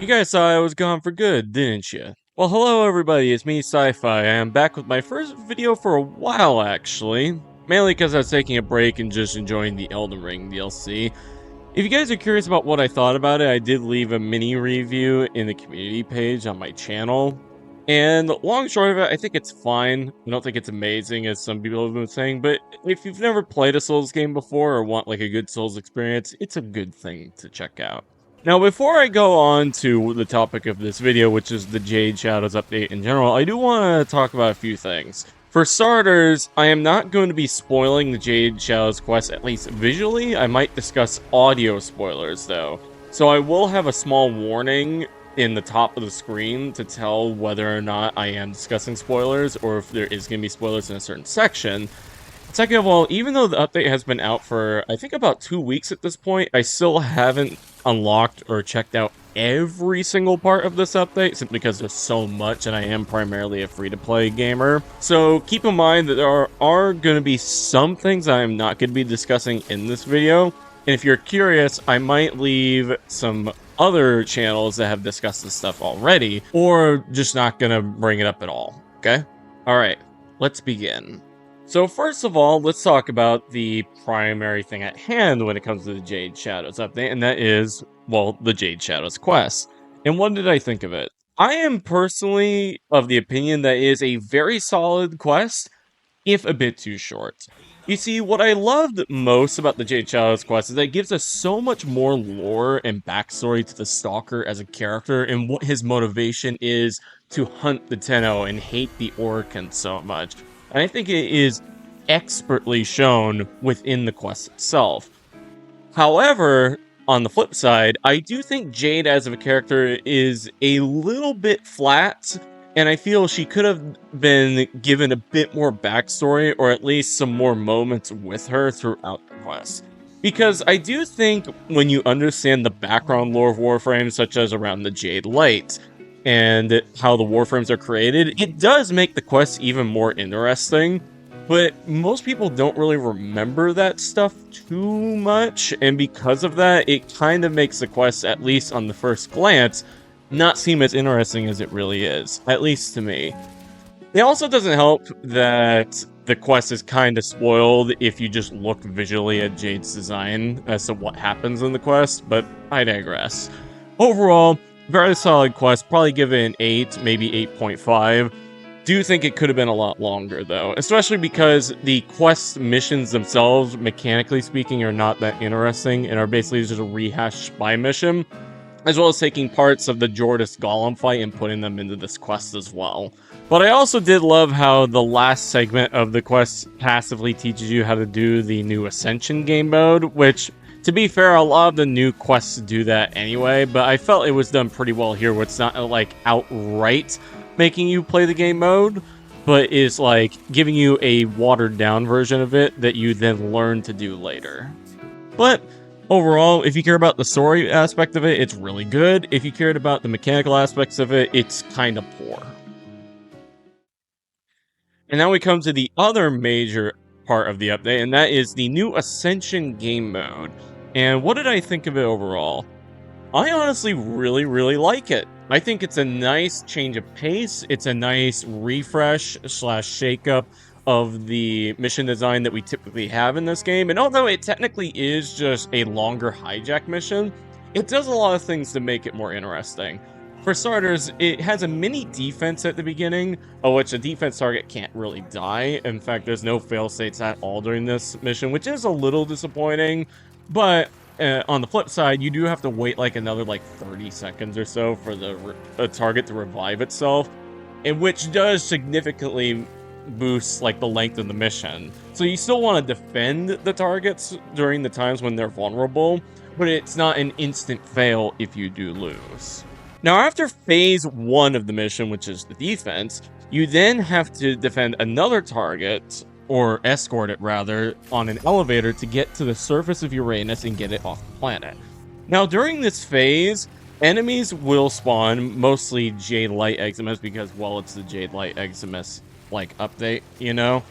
You guys saw I was gone for good, didn't you? Well, hello everybody, it's me, Sci-Fi. I am back with my first video for a while, actually. Mainly because I was taking a break and just enjoying the Elden Ring DLC. If you guys are curious about what I thought about it, I did leave a mini review in the community page on my channel. And long and short of it, I think it's fine. I don't think it's amazing, as some people have been saying, but if you've never played a Souls game before or want like a good Souls experience, it's a good thing to check out. Now, before I go on to the topic of this video, which is the Jade Shadows update in general, I do want to talk about a few things. For starters, I am not going to be spoiling the Jade Shadows quest, at least visually. I might discuss audio spoilers, though. So I will have a small warning in the top of the screen to tell whether or not I am discussing spoilers, or if there is going to be spoilers in a certain section. Second of all, even though the update has been out for, I think, about 2 weeks at this point, I still haven't unlocked or checked out every single part of this update, simply because there's so much, and I am primarily a free-to-play gamer. So keep in mind that there are going to be some things I am not going to be discussing in this video, and if you're curious, I might leave some other channels that have discussed this stuff already, or just not going to bring it up at all, okay? Alright, let's begin. So first of all, let's talk about the primary thing at hand when it comes to the Jade Shadows update, and that is, well, the Jade Shadows quest. And what did I think of it? I am personally of the opinion that it is a very solid quest, if a bit too short. You see, what I loved most about the Jade Shadows quest is that it gives us so much more lore and backstory to the Stalker as a character, and what his motivation is to hunt the Tenno and hate the Oricans so much. And I think it is expertly shown within the quest itself. However, on the flip side, I do think Jade as a character is a little bit flat, and I feel she could have been given a bit more backstory, or at least some more moments with her throughout the quest. Because I do think when you understand the background lore of Warframe, such as around the Jade Light, and how the Warframes are created, it does make the quest even more interesting, but most people don't really remember that stuff too much, and because of that, it kind of makes the quest, at least on the first glance, not seem as interesting as it really is, at least to me. It also doesn't help that the quest is kind of spoiled if you just look visually at Jade's design as to what happens in the quest, but I digress. Overall, very solid quest, probably give it an 8, maybe 8.5. Do think it could have been a lot longer, though, especially because the quest missions themselves, mechanically speaking, are not that interesting and are basically just a rehashed spy mission, as well as taking parts of the Jordis Golem fight and putting them into this quest as well. But I also did love how the last segment of the quest passively teaches you how to do the new Ascension game mode, which, to be fair, a lot of the new quests do that anyway, but I felt it was done pretty well here, where it's not like outright making you play the game mode, but is like giving you a watered down version of it that you then learn to do later. But overall, if you care about the story aspect of it, it's really good. If you cared about the mechanical aspects of it, it's kind of poor. And now we come to the other major part of the update, and that is the new Ascension game mode. And what did I think of it overall? I honestly really like it. I think it's a nice change of pace. It's a nice refresh / shakeup of the mission design that we typically have in this game. And although it technically is just a longer hijack mission, it does a lot of things to make it more interesting. For starters, it has a mini defense at the beginning, of which the defense target can't really die. In fact, there's no fail-safes at all during this mission, which is a little disappointing. But on the flip side, you do have to wait like another 30 seconds or so for the target to revive itself, and which does significantly boost the length of the mission. So you still want to defend the targets during the times when they're vulnerable, but it's not an instant fail if you do lose. Now, after phase 1 of the mission, which is the defense, you then have to defend another target, or escort it rather, on an elevator to get to the surface of Uranus and get it off the planet. Now, during this phase, enemies will spawn, mostly Jade Light Eximus, because, well, it's the Jade Light Eximus, update, you know?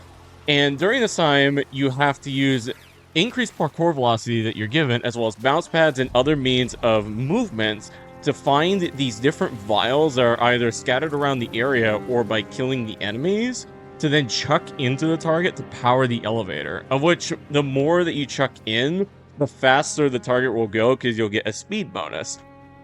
And during this time, you have to use increased parkour velocity that you're given, as well as bounce pads and other means of movements to find these different vials that are either scattered around the area or by killing the enemies to then chuck into the target to power the elevator, of which the more that you chuck in, the faster the target will go because you'll get a speed bonus.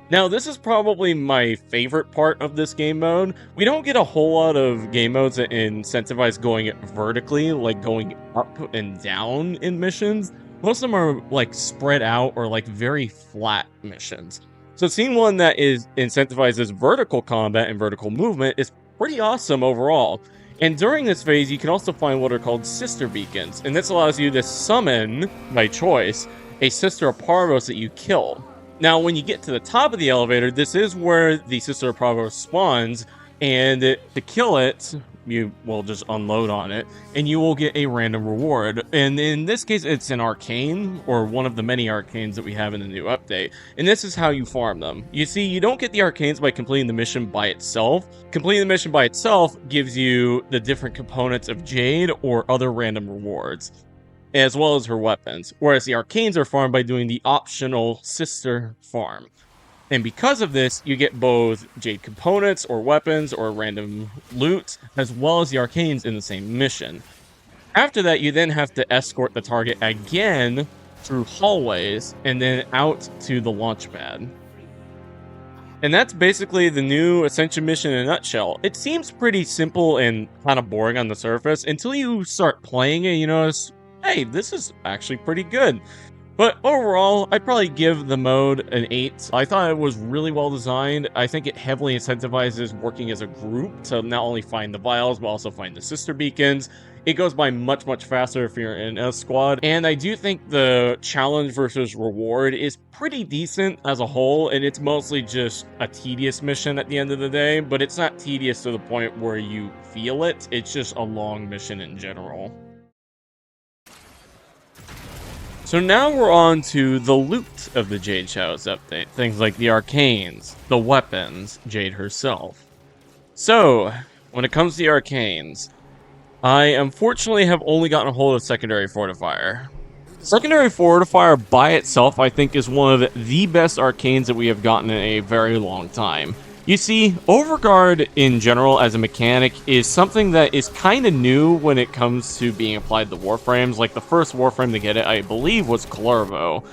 Now, this is probably my favorite part of this game mode. We don't get a whole lot of game modes that incentivize going vertically, like going up and down in missions. Most of them are like spread out or like very flat missions. So seeing one that incentivizes vertical combat and vertical movement is pretty awesome overall. And during this phase, you can also find what are called sister beacons, and this allows you to summon, by choice, a sister of Parvos that you kill. Now, when you get to the top of the elevator, this is where the Sister of Parvos spawns, and to kill it, you will just unload on it, and you will get a random reward. And in this case, it's an arcane, or one of the many arcanes that we have in the new update. And this is how you farm them. You see, you don't get the arcanes by completing the mission by itself. Completing the mission by itself gives you the different components of Jade or other random rewards, as well as her weapons, whereas the arcanes are farmed by doing the optional sister farm. And because of this, you get both Jade components or weapons or random loot, as well as the arcanes in the same mission. After that, you then have to escort the target again through hallways and then out to the launch pad. And that's basically the new Ascension mission in a nutshell. It seems pretty simple and kind of boring on the surface until you start playing it, you notice, hey, this is actually pretty good. But overall, I'd probably give the mode an 8. I thought it was really well designed. I think it heavily incentivizes working as a group to not only find the vials, but also find the sister beacons. It goes by much, much faster if you're in a squad. And I do think the challenge versus reward is pretty decent as a whole, and it's mostly just a tedious mission at the end of the day, but it's not tedious to the point where you feel it. It's just a long mission in general. So now we're on to the loot of the Jade Shadows update. Things like the arcanes, the weapons, Jade herself. So, when it comes to the arcanes, I unfortunately have only gotten a hold of Secondary Fortifier. Secondary Fortifier by itself, I think, is one of the best arcanes that we have gotten in a very long time. You see, Overguard in general as a mechanic is something that is kind of new when it comes to being applied to Warframes. Like the first Warframe to get it, I believe, was Calarvo.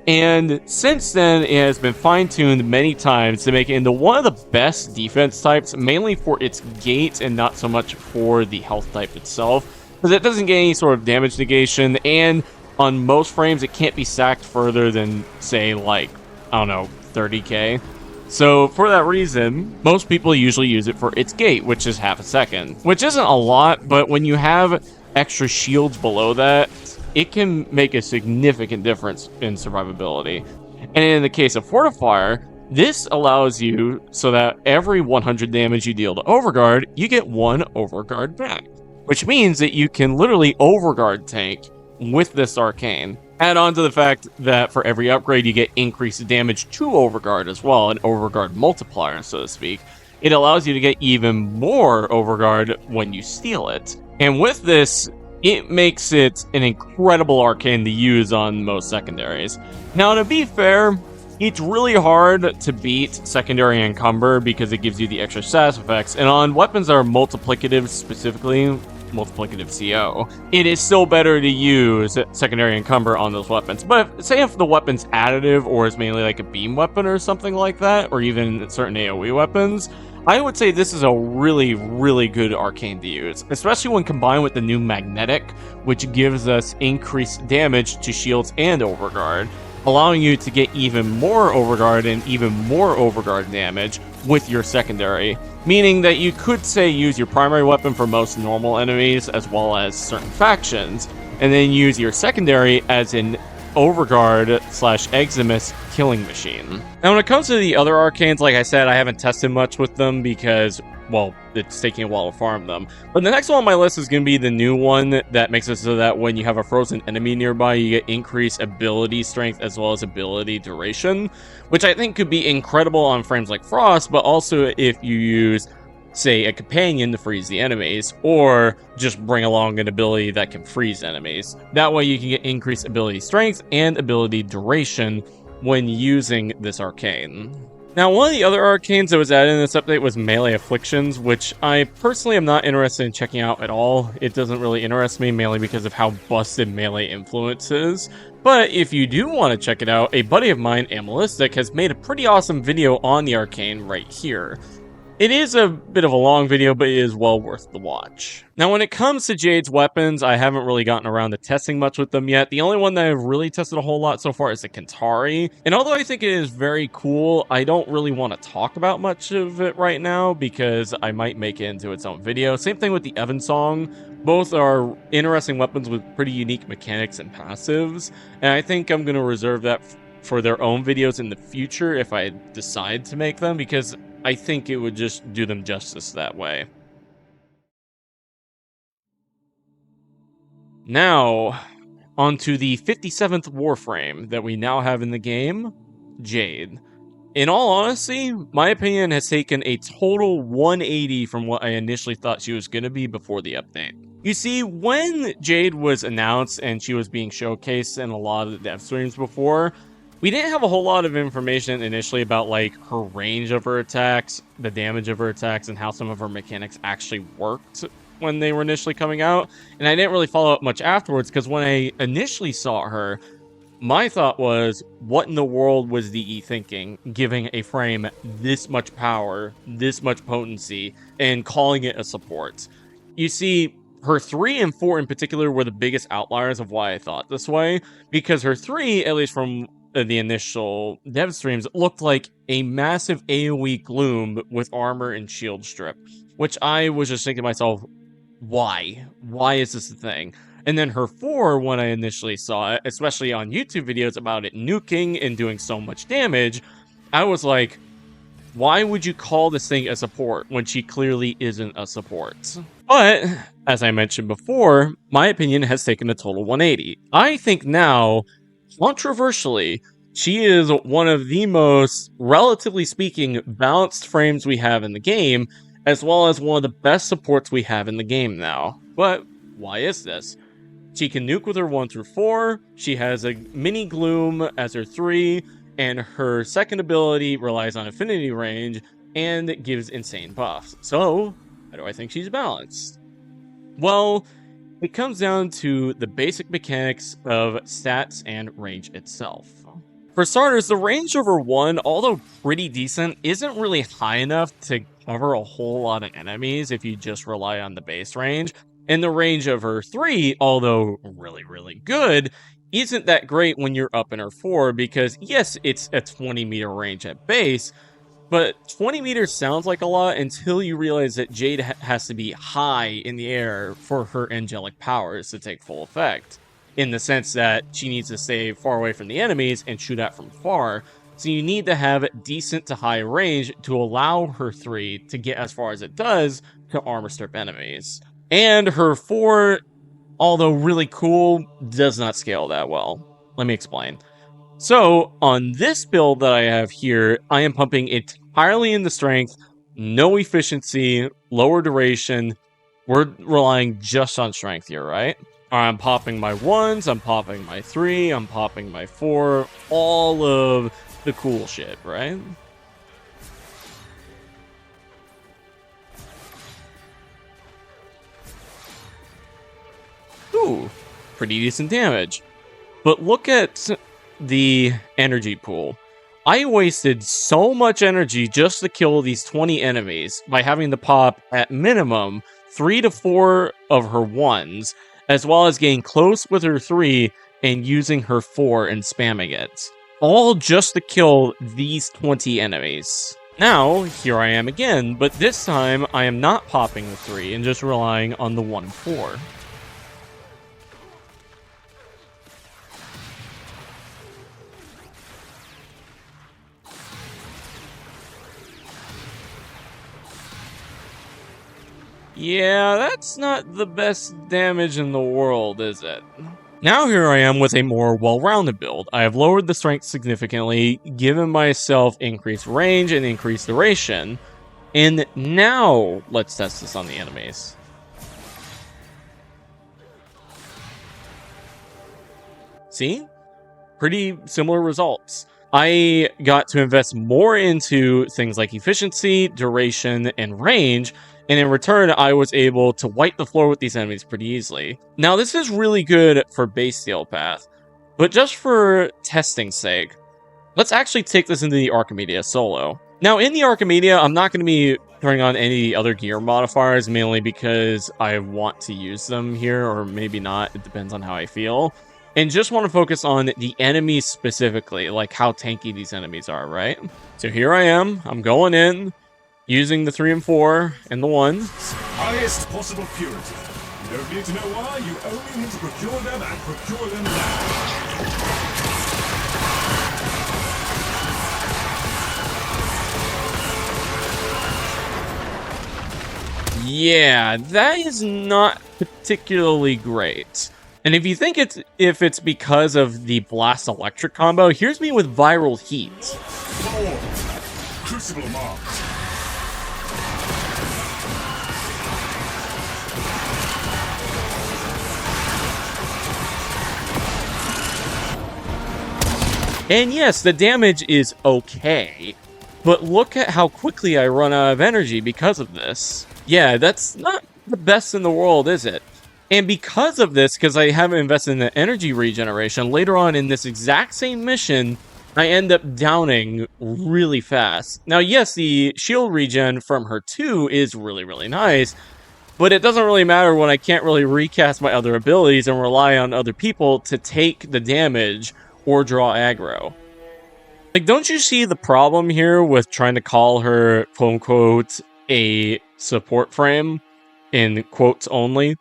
And since then, it has been fine-tuned many times to make it into one of the best defense types, mainly for its gate and not so much for the health type itself, because it doesn't get any sort of damage negation, and on most frames, it can't be sacked further than, say, like, I don't know, 30k. So, for that reason, most people usually use it for its gate, which is half a second. Which isn't a lot, but when you have extra shields below that, it can make a significant difference in survivability. And in the case of Fortifier, this allows you so that every 100 damage you deal to Overguard, you get 1 Overguard back. Which means that you can literally Overguard tank with this arcane. Add on to the fact that for every upgrade, you get increased damage to Overguard as well, an Overguard multiplier, so to speak. It allows you to get even more Overguard when you steal it. And with this, it makes it an incredible arcane to use on most secondaries. Now, to be fair, it's really hard to beat Secondary Encumber because it gives you the extra status effects, and on weapons that are multiplicative specifically, multiplicative CO, it is still better to use Secondary Encumber on those weapons. But say if the weapon's additive or is mainly like a beam weapon or something like that, or even certain AoE weapons, I would say this is a really, really good arcane to use, especially when combined with the new Magnetic, which gives us increased damage to shields and Overguard, allowing you to get even more Overguard and even more Overguard damage with your secondary, meaning that you could, say, use your primary weapon for most normal enemies as well as certain factions, and then use your secondary as an Overguard / Eximus killing machine. Now, when it comes to the other arcanes, like I said, I haven't tested much with them because, well, it's taking a while to farm them. But the next one on my list is going to be the new one that makes it so that when you have a frozen enemy nearby, you get increased ability strength as well as ability duration, which I think could be incredible on frames like Frost, but also if you use, say, a companion to freeze the enemies, or just bring along an ability that can freeze enemies. That way you can get increased ability strength and ability duration when using this arcane. Now, one of the other arcanes that was added in this update was Melee Afflictions, which I personally am not interested in checking out at all. It doesn't really interest me, mainly because of how busted Melee Influence is. But if you do want to check it out, a buddy of mine, Amalistic, has made a pretty awesome video on the arcane right here. It is a bit of a long video, but it is well worth the watch. Now, when it comes to Jade's weapons, I haven't really gotten around to testing much with them yet. The only one that I've really tested a whole lot so far is the Kantari. And although I think it is very cool, I don't really want to talk about much of it right now because I might make it into its own video. Same thing with the Evensong. Both are interesting weapons with pretty unique mechanics and passives. And I think I'm going to reserve that for their own videos in the future if I decide to make them, because I think it would just do them justice that way. Now, onto the 57th Warframe that we now have in the game, Jade. In all honesty, my opinion has taken a total 180 from what I initially thought she was going to be before the update. You see, when Jade was announced and she was being showcased in a lot of the dev streams before, we didn't have a whole lot of information initially about like her range of her attacks, the damage of her attacks, and how some of her mechanics actually worked when they were initially coming out. And I didn't really follow up much afterwards because when I initially saw her, my thought was, what in the world was DE thinking, giving a frame this much power, this much potency, and calling it a support? You see, her 3 and 4 in particular were the biggest outliers of why I thought this way, because her 3, at least from the initial dev streams, looked like a massive AoE gloom with armor and shield strip, which I was just thinking to myself, why? Why is this a thing? And then her 4, when I initially saw it, especially on YouTube videos about it nuking and doing so much damage, I was like, why would you call this thing a support when she clearly isn't a support? But, as I mentioned before, my opinion has taken a total 180. I think now, controversially, she is one of the most, relatively speaking, balanced frames we have in the game, as well as one of the best supports we have in the game now. But why is this? She can nuke with her 1 through 4, she has a mini gloom as her 3, and her second ability relies on affinity range, and it gives insane buffs. So, how do I think she's balanced? Well, it comes down to the basic mechanics of stats and range itself. For starters, the range over 1, although pretty decent, isn't really high enough to cover a whole lot of enemies if you just rely on the base range. And the range of her 3, although really, really good, isn't that great when you're up in her 4, because yes, it's a 20 meter range at base, but 20 meters sounds like a lot until you realize that Jade has to be high in the air for her angelic powers to take full effect, in the sense that she needs to stay far away from the enemies and shoot at from far. So you need to have decent to high range to allow her 3 to get as far as it does to armor strip enemies. And her 4, although really cool, does not scale that well. Let me explain. So, on this build that I have here, I am pumping entirely into strength, no efficiency, lower duration. We're relying just on strength here, right? I'm popping my 1s, I'm popping my 3, I'm popping my 4, all of the cool shit, right? Ooh, pretty decent damage. But look at the energy pool. I wasted so much energy just to kill these 20 enemies by having to pop, at minimum, 3 to 4 of her 1s, as well as getting close with her 3 and using her 4 and spamming it. All just to kill these 20 enemies. Now, here I am again, but this time I am not popping the 3 and just relying on the 1 and 4. Yeah, that's not the best damage in the world, is it? Now here I am with a more well-rounded build. I have lowered the strength significantly, given myself increased range and increased duration, and now let's test this on the enemies. See? Pretty similar results. I got to invest more into things like efficiency, duration, and range, and in return, I was able to wipe the floor with these enemies pretty easily. Now, this is really good for base steel path, but just for testing's sake, let's actually take this into the Archimedia solo. Now, in the Archimedia, I'm not going to be turning on any other gear modifiers, mainly because I want to use them here, or maybe not. It depends on how I feel. And just want to focus on the enemies specifically, like how tanky these enemies are, right? So here I am. I'm going in, using the 3 and 4 and the 1. Highest possible purity. You don't need to know why, you only need to procure them and procure them now. Yeah, that is not particularly great. And if you think if it's because of the Blast Electric combo, here's me with Viral Heat. Lord, Crucible Mark. And yes, the damage is okay, but look at how quickly I run out of energy because of this. Yeah, that's not the best in the world, is it? And because of this, because I haven't invested in the energy regeneration, later on in this exact same mission, I end up downing really fast. Now, yes, the shield regen from her 2 is really, really nice, but it doesn't really matter when I can't really recast my other abilities and rely on other people to take the damage or draw aggro. Like, don't you see the problem here with trying to call her, quote-unquote, a support frame, in quotes only?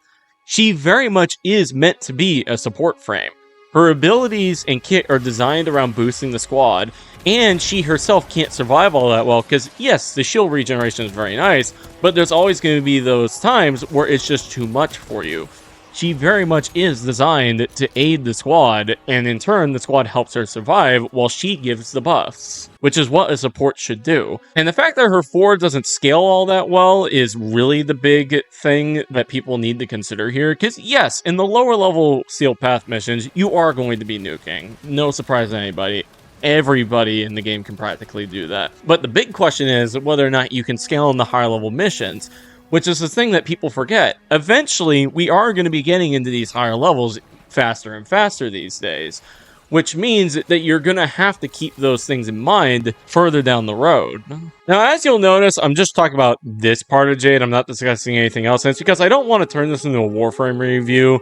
She very much is meant to be a support frame. Her abilities and kit are designed around boosting the squad, and she herself can't survive all that well, because yes, the shield regeneration is very nice, but there's always going to be those times where it's just too much for you. She very much is designed to aid the squad, and in turn, the squad helps her survive while she gives the buffs, which is what a support should do. And the fact that her 4 doesn't scale all that well is really the big thing that people need to consider here, because yes, in the lower level Steel Path missions, you are going to be nuking. No surprise to anybody. Everybody in the game can practically do that. But the big question is whether or not you can scale in the higher level missions, which is the thing that people forget. Eventually, we are going to be getting into these higher levels faster and faster these days, which means that you're going to have to keep those things in mind further down the road. Now, as you'll notice, I'm just talking about this part of Jade. I'm not discussing anything else, and it's because I don't want to turn this into a Warframe review.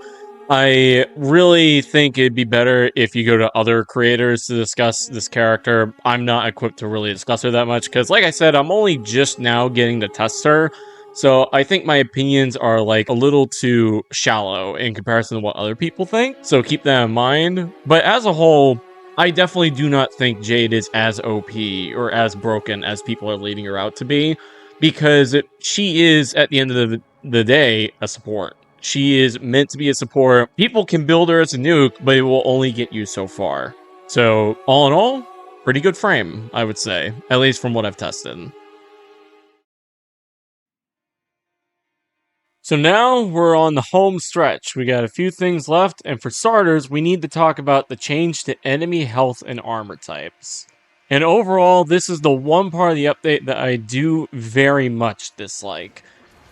I really think it'd be better if you go to other creators to discuss this character. I'm not equipped to really discuss her that much, because like I said, I'm only just now getting to test her. So I think my opinions are like a little too shallow in comparison to what other people think. So keep that in mind. But as a whole, I definitely do not think Jade is as OP or as broken as people are leading her out to be, because she is, at the end of the day, a support. She is meant to be a support. People can build her as a nuke, but it will only get you so far. So all in all, pretty good frame, I would say, at least from what I've tested. So now we're on the home stretch. We got a few things left, and for starters, we need to talk about the change to enemy health and armor types. And overall, this is the one part of the update that I do very much dislike.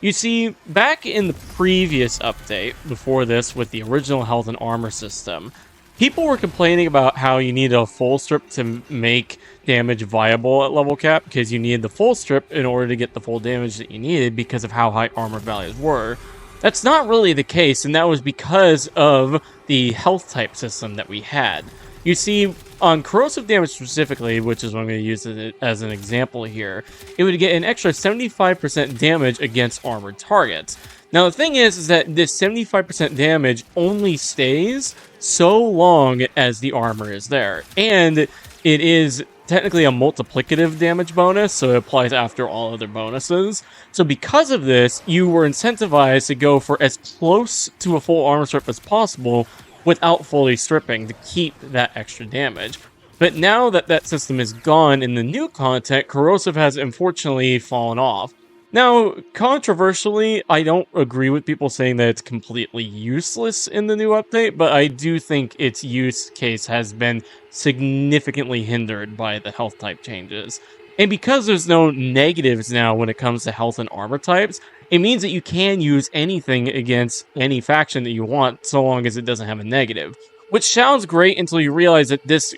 You see, back in the previous update, before this, with the original health and armor system, people were complaining about how you need a full strip to make damage viable at level cap, because you needed the full strip in order to get the full damage that you needed because of how high armor values were. That's not really the case, and that was because of the health type system that we had. You see, on corrosive damage specifically, which is what I'm going to use as an example here, it would get an extra 75% damage against armored targets. Now, the thing is that this 75% damage only stays so long as the armor is there. And it is technically a multiplicative damage bonus, so it applies after all other bonuses. So because of this, you were incentivized to go for as close to a full armor strip as possible without fully stripping to keep that extra damage. But now that that system is gone in the new content, corrosive has unfortunately fallen off. Now, controversially, I don't agree with people saying that it's completely useless in the new update, but I do think its use case has been significantly hindered by the health type changes. And because there's no negatives now when it comes to health and armor types, it means that you can use anything against any faction that you want so long as it doesn't have a negative. Which sounds great until you realize that this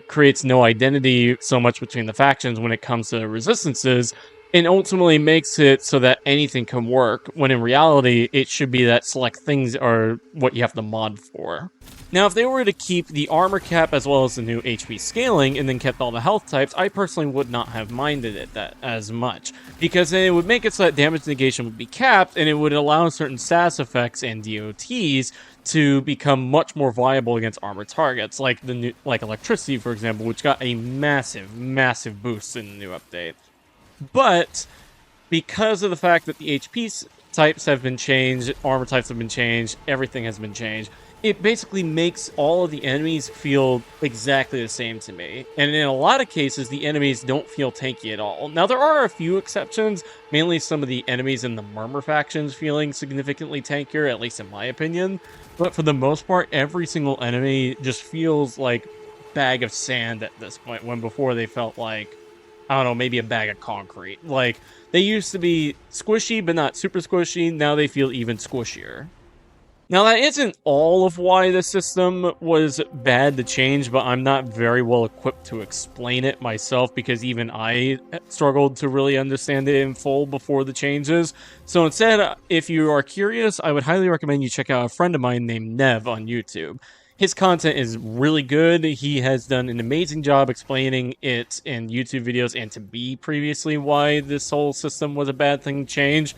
creates no identity so much between the factions when it comes to resistances, and ultimately makes it so that anything can work, when in reality, it should be that select things are what you have to mod for. Now, if they were to keep the armor cap as well as the new HP scaling and then kept all the health types, I personally would not have minded it that as much, because then it would make it so that damage negation would be capped, and it would allow certain SAS effects and DOTs to become much more viable against armored targets, like the new, like electricity, for example, which got a massive boost in the new update. But because of the fact that the HP types have been changed, armor types have been changed, everything has been changed, it basically makes all of the enemies feel exactly the same to me. And in a lot of cases, the enemies don't feel tanky at all. Now, there are a few exceptions, mainly some of the enemies in the Murmur factions feeling significantly tankier, at least in my opinion. But for the most part, every single enemy just feels like a bag of sand at this point, when before they felt like, I don't know, maybe a bag of concrete. Like, they used to be squishy, but not super squishy. Now they feel even squishier. Now, that isn't all of why the system was bad to change, but I'm not very well equipped to explain it myself, because even I struggled to really understand it in full before the changes. So instead, if you are curious, I would highly recommend you check out a friend of mine named Nev on YouTube. His content is really good. He has done an amazing job explaining it in YouTube videos and to me previously why this whole system was a bad thing to change.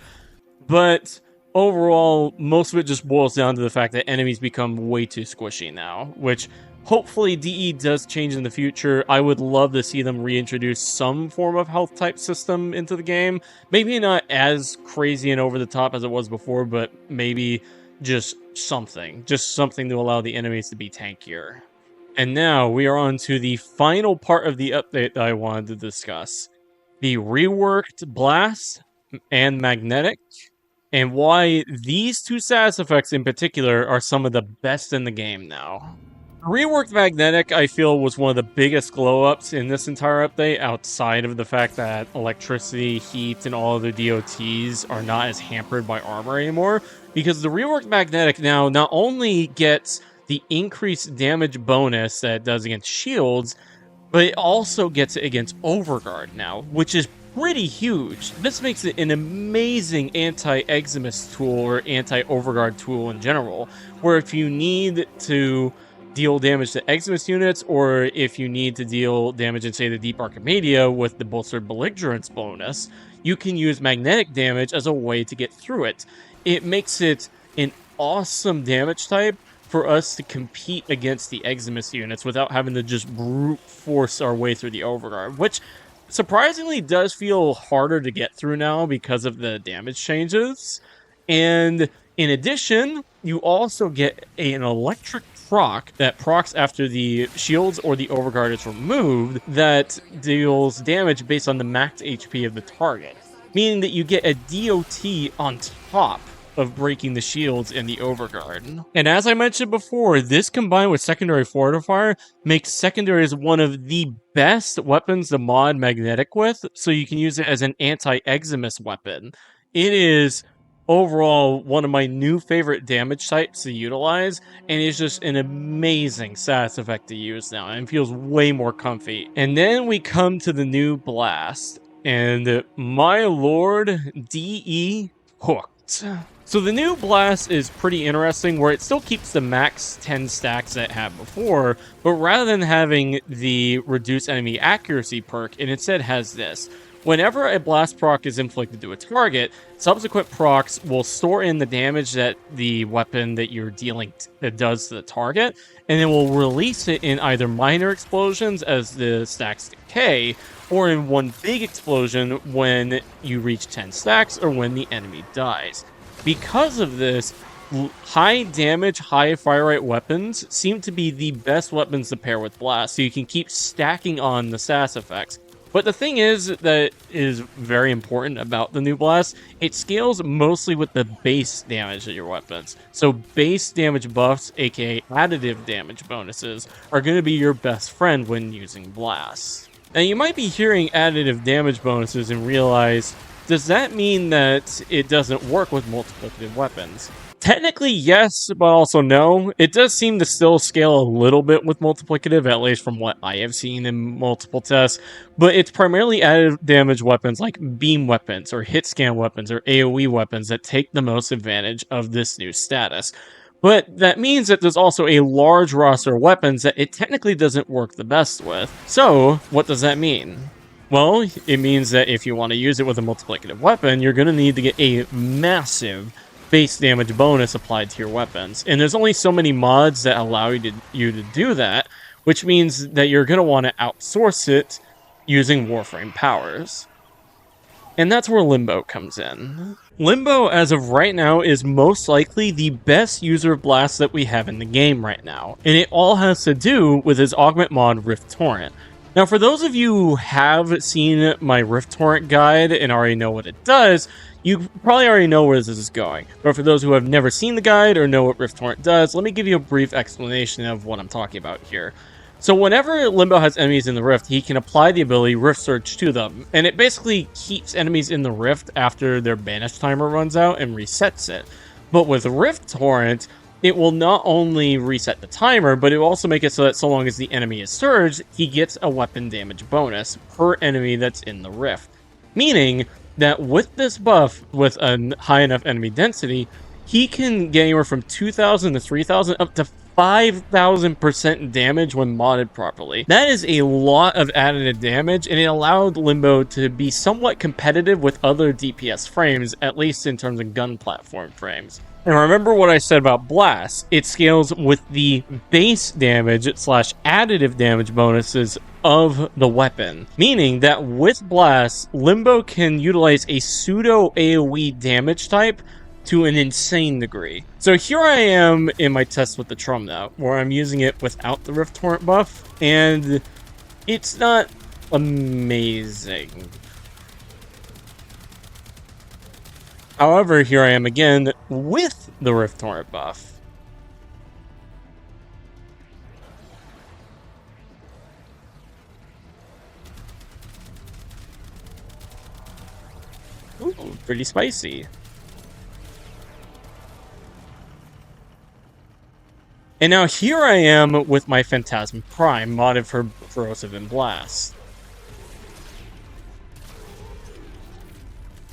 But overall, most of it just boils down to the fact that enemies become way too squishy now, which hopefully DE does change in the future. I would love to see them reintroduce some form of health type system into the game. Maybe not as crazy and over the top as it was before, but maybe just something to allow the enemies to be tankier. And now we are on to the final part of the update that I wanted to discuss: the reworked blast and magnetic, and why these two SAS effects in particular are some of the best in the game now. Reworked magnetic, I feel, was one of the biggest glow-ups in this entire update, outside of the fact that electricity, heat, and all other DOTs are not as hampered by armor anymore, because the reworked magnetic now not only gets the increased damage bonus that it does against shields, but it also gets it against Overguard now, which is pretty huge. This makes it an amazing anti-Eximus tool, or anti-Overguard tool in general, where if you need to deal damage to Eximus units, or if you need to deal damage in, say, the Deep Archimedia with the Bolstered Belligerence bonus, you can use magnetic damage as a way to get through it. It makes it an awesome damage type for us to compete against the Eximus units without having to just brute force our way through the Overguard, which surprisingly does feel harder to get through now because of the damage changes. And in addition, you also get an electric proc that procs after the shields or the Overguard is removed, that deals damage based on the max HP of the target, meaning that you get a DOT on top of breaking the shields and the Overguard. And as I mentioned before, this combined with Secondary Fortifier makes Secondaries one of the best weapons to mod magnetic with, so you can use it as an anti-Eximus weapon. It is overall one of my new favorite damage types to utilize, and it's just an amazing SAS effect to use now, and feels way more comfy. And then we come to the new blast, and my lord, DE hooked. So the new blast is pretty interesting, where it still keeps the max 10 stacks that it had before, but rather than having the reduce enemy accuracy perk, it instead has this. Whenever a blast proc is inflicted to a target, subsequent procs will store in the damage that the weapon that you're dealing does to the target, and then will release it in either minor explosions as the stacks decay, or in one big explosion when you reach 10 stacks or when the enemy dies. Because of this, high damage, high fire rate weapons seem to be the best weapons to pair with blast, so you can keep stacking on the SAS effects. But the thing is that is very important about the new blast, it scales mostly with the base damage of your weapons. So base damage buffs, aka additive damage bonuses, are going to be your best friend when using blasts. Now you might be hearing additive damage bonuses and realize, does that mean that it doesn't work with multiplicative weapons? Technically, yes, but also no. It does seem to still scale a little bit with multiplicative, at least from what I have seen in multiple tests, but it's primarily additive damage weapons like beam weapons or hit scan weapons or AoE weapons that take the most advantage of this new status. But that means that there's also a large roster of weapons that it technically doesn't work the best with. So, what does that mean? Well, it means that if you want to use it with a multiplicative weapon, you're going to need to get a massive base damage bonus applied to your weapons. And there's only so many mods that allow you to do that, which means that you're going to want to outsource it using Warframe powers. And that's where Limbo comes in. Limbo, as of right now, is most likely the best user of Blast that we have in the game right now. And it all has to do with his augment mod, Rift Torrent. Now, for those of you who have seen my Rift Torrent guide and already know what it does, you probably already know where this is going. But for those who have never seen the guide or know what Rift Torrent does, let me give you a brief explanation of what I'm talking about here. So whenever Limbo has enemies in the Rift, he can apply the ability Rift Surge to them, and it basically keeps enemies in the Rift after their banish timer runs out and resets it. But with Rift Torrent, it will not only reset the timer, but it will also make it so that so long as the enemy is surged, he gets a weapon damage bonus per enemy that's in the Rift. Meaning that with this buff, with a high enough enemy density, he can get anywhere from 2,000 to 3,000 up to 5,000% damage when modded properly. That is a lot of additive damage, and it allowed Limbo to be somewhat competitive with other DPS frames, at least in terms of gun platform frames. And remember what I said about Blast, it scales with the base damage / additive damage bonuses of the weapon. Meaning that with Blast, Limbo can utilize a pseudo AoE damage type to an insane degree. So here I am in my test with the Trum now, where I'm using it without the Rift Torrent buff, and it's not amazing. However, here I am again with the Rift Torrent buff. Ooh, pretty spicy. And now here I am with my Phantasm Prime, modded for Corrosive and Blast.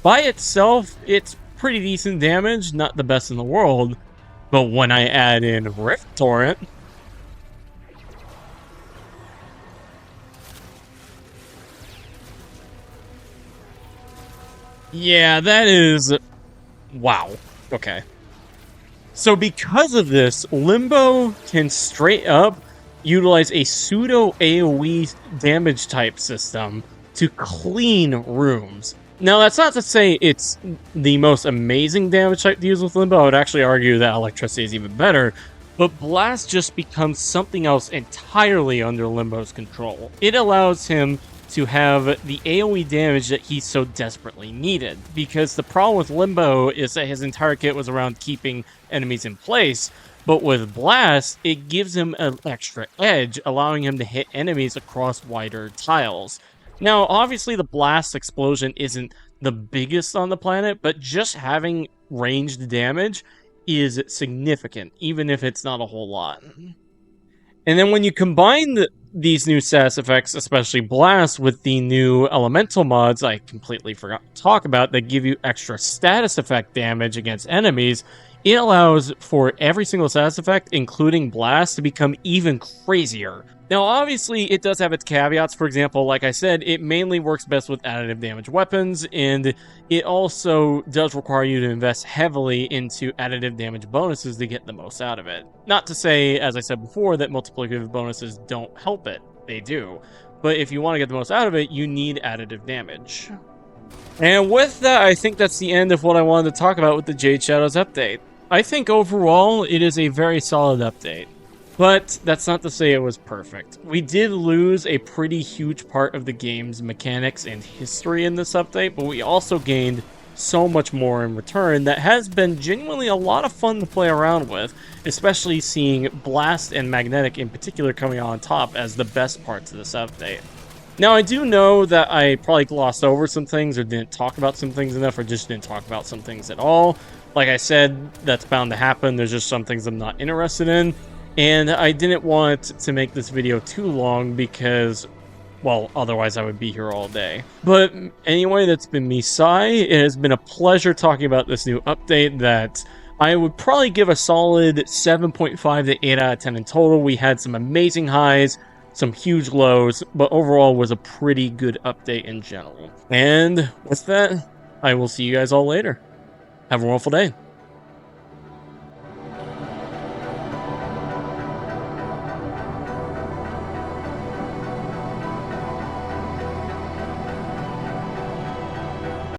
By itself, it's pretty decent damage, not the best in the world, but when I add in Rift Torrent, yeah, that is... wow. Okay. So because of this, Limbo can straight up utilize a pseudo AoE damage type system to clean rooms. Now, that's not to say it's the most amazing damage type to use with Limbo. I would actually argue that Electricity is even better. But Blast just becomes something else entirely under Limbo's control. It allows him to have the AoE damage that he so desperately needed. Because the problem with Limbo is that his entire kit was around keeping enemies in place. But with Blast, it gives him an extra edge, allowing him to hit enemies across wider tiles. Now, obviously, the Blast explosion isn't the biggest on the planet, but just having ranged damage is significant, even if it's not a whole lot. And then when you combine these new status effects, especially Blast, with the new elemental mods I completely forgot to talk about that give you extra status effect damage against enemies, it allows for every single status effect, including Blast, to become even crazier. Now, obviously, it does have its caveats. For example, like I said, it mainly works best with additive damage weapons, and it also does require you to invest heavily into additive damage bonuses to get the most out of it. Not to say, as I said before, that multiplicative bonuses don't help it. They do. But if you want to get the most out of it, you need additive damage. And with that, I think that's the end of what I wanted to talk about with the Jade Shadows update. I think overall, it is a very solid update. But that's not to say it was perfect. We did lose a pretty huge part of the game's mechanics and history in this update, but we also gained so much more in return that has been genuinely a lot of fun to play around with, especially seeing Blast and Magnetic in particular coming on top as the best parts of this update. Now, I do know that I probably glossed over some things or didn't talk about some things enough or just didn't talk about some things at all. Like I said, that's bound to happen. There's just some things I'm not interested in. And I didn't want to make this video too long because, well, otherwise I would be here all day. But anyway, that's been me, Sci. It has been a pleasure talking about this new update that I would probably give a solid 7.5 to 8 out of 10 in total. We had some amazing highs, some huge lows, but overall was a pretty good update in general. And with that, I will see you guys all later. Have a wonderful day.